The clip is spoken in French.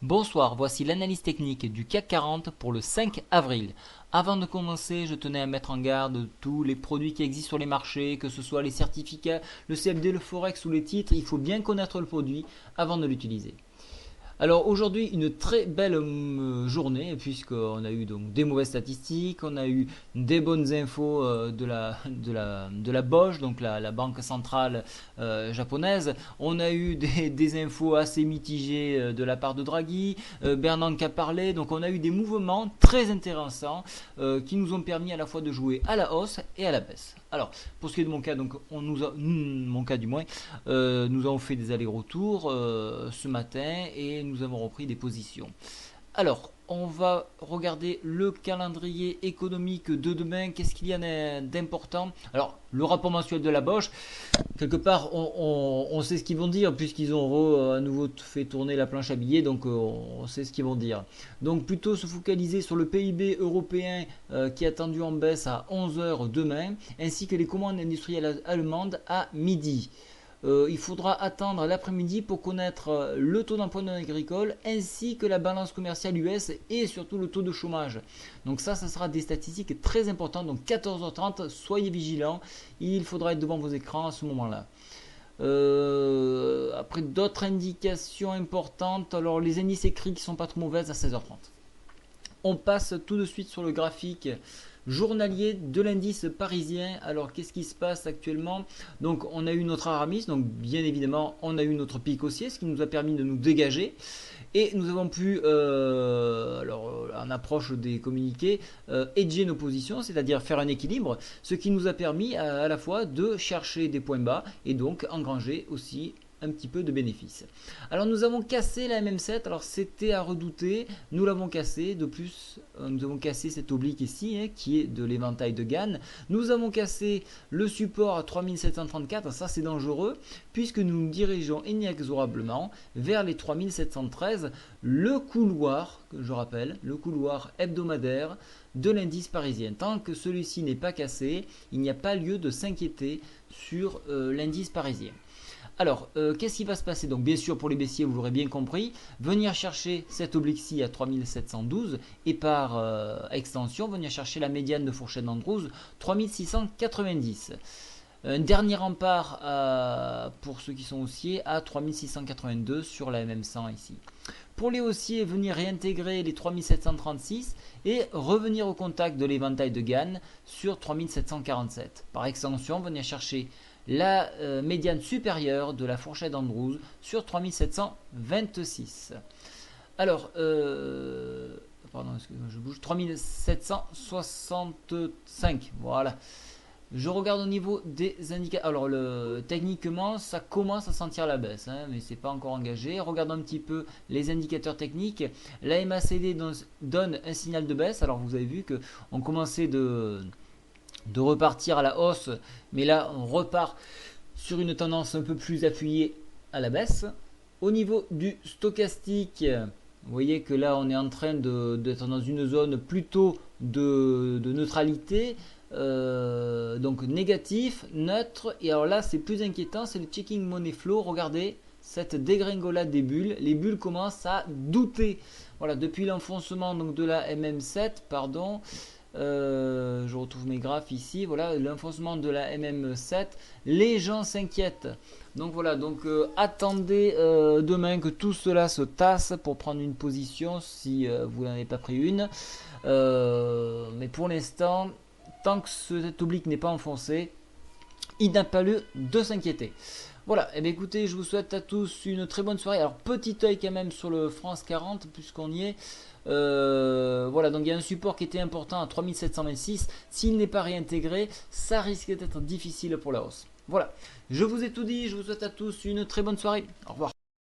Bonsoir, voici l'analyse technique du CAC 40 pour le 5 avril. Avant de commencer, je tenais à mettre en garde tous les produits qui existent sur les marchés, que ce soit les certificats, le CFD, le Forex ou les titres. Il faut bien connaître le produit avant de l'utiliser. Alors aujourd'hui, une très belle journée, puisqu'on a eu donc des mauvaises statistiques, on a eu des bonnes infos de la BOJ, donc la banque centrale japonaise, on a eu des infos assez mitigées de la part de Draghi, Bernanke a parlé, donc on a eu des mouvements très intéressants qui nous ont permis à la fois de jouer à la hausse et à la baisse. Alors, pour ce qui est de mon cas, donc mon cas du moins, nous avons fait des allers-retours ce matin et nous avons repris des positions. Alors, on va regarder le calendrier économique de demain. Qu'est-ce qu'il y a d'important? Alors, le rapport mensuel de la Bosch, quelque part, on sait ce qu'ils vont dire, puisqu'ils ont à nouveau fait tourner la planche à billets, donc on sait ce qu'ils vont dire. Donc, plutôt se focaliser sur le PIB européen qui est attendu en baisse à 11 heures demain, ainsi que les commandes industrielles allemandes à midi. Il faudra attendre l'après-midi pour connaître le taux d'emploi non agricole ainsi que la balance commerciale US et surtout le taux de chômage. Donc ça sera des statistiques très importantes. Donc 14h30, soyez vigilants. Il faudra être devant vos écrans à ce moment-là. Après d'autres indications importantes, alors les indices écrits qui sont pas trop mauvaises à 16h30. On passe tout de suite sur le graphique journalier de l'indice parisien. Alors qu'est-ce qui se passe actuellement? Donc on a eu notre Aramis, donc bien évidemment on a eu notre pic haussier, ce qui nous a permis de nous dégager. Et nous avons pu, alors en approche des communiqués, hedger nos positions, c'est-à-dire faire un équilibre, ce qui nous a permis à la fois de chercher des points bas et donc engranger aussi un petit peu de bénéfices. Alors nous avons cassé la MM7, alors c'était à redouter, nous l'avons cassé, de plus nous avons cassé cette oblique ici qui est de l'éventail de Gann, nous avons cassé le support à 3734, ça c'est dangereux puisque nous nous dirigeons inexorablement vers les 3713, le couloir, que je rappelle, le couloir hebdomadaire de l'indice parisien. Tant que celui-ci n'est pas cassé, il n'y a pas lieu de s'inquiéter sur l'indice parisien. Alors, qu'est-ce qui va se passer? Donc, bien sûr, pour les baissiers, vous l'aurez bien compris, venir chercher cette oblique-ci à 3712 et par extension, venir chercher la médiane de fourchette d'Andrews 3690. Un dernier rempart pour ceux qui sont haussiers à 3682 sur la MM100 ici. Pour les haussiers, venir réintégrer les 3736 et revenir au contact de l'éventail de Gann sur 3747. Par extension, venir chercher la médiane supérieure de la fourchette d'Andrews sur 3726. Alors, pardon, excusez-moi, je bouge, 3765, voilà. Je regarde au niveau des indicateurs. Alors, techniquement, ça commence à sentir la baisse, mais c'est pas encore engagé. Regardons un petit peu les indicateurs techniques. La MACD donne un signal de baisse. Alors, vous avez vu qu'on commençait de repartir à la hausse, mais là, on repart sur une tendance un peu plus appuyée à la baisse. Au niveau du stochastique, vous voyez que là, on est en train d'être dans une zone plutôt de neutralité. Donc négatif, neutre, et alors là c'est plus inquiétant, c'est le checking money flow. Regardez cette dégringolade des bulles, les bulles commencent à douter. Voilà, depuis l'enfoncement donc de la MM7, pardon, je retrouve mes graphes ici, voilà, l'enfoncement de la MM7, les gens s'inquiètent. Donc voilà, donc attendez demain que tout cela se tasse pour prendre une position si vous n'en avez pas pris une. Mais pour l'instant, tant que cette oblique n'est pas enfoncée, il n'a pas lieu de s'inquiéter. Voilà, et bien écoutez, je vous souhaite à tous une très bonne soirée. Alors, petit œil quand même sur le France 40, puisqu'on y est. Voilà, donc il y a un support qui était important à 3726. S'il n'est pas réintégré, ça risque d'être difficile pour la hausse. Voilà, je vous ai tout dit, je vous souhaite à tous une très bonne soirée. Au revoir.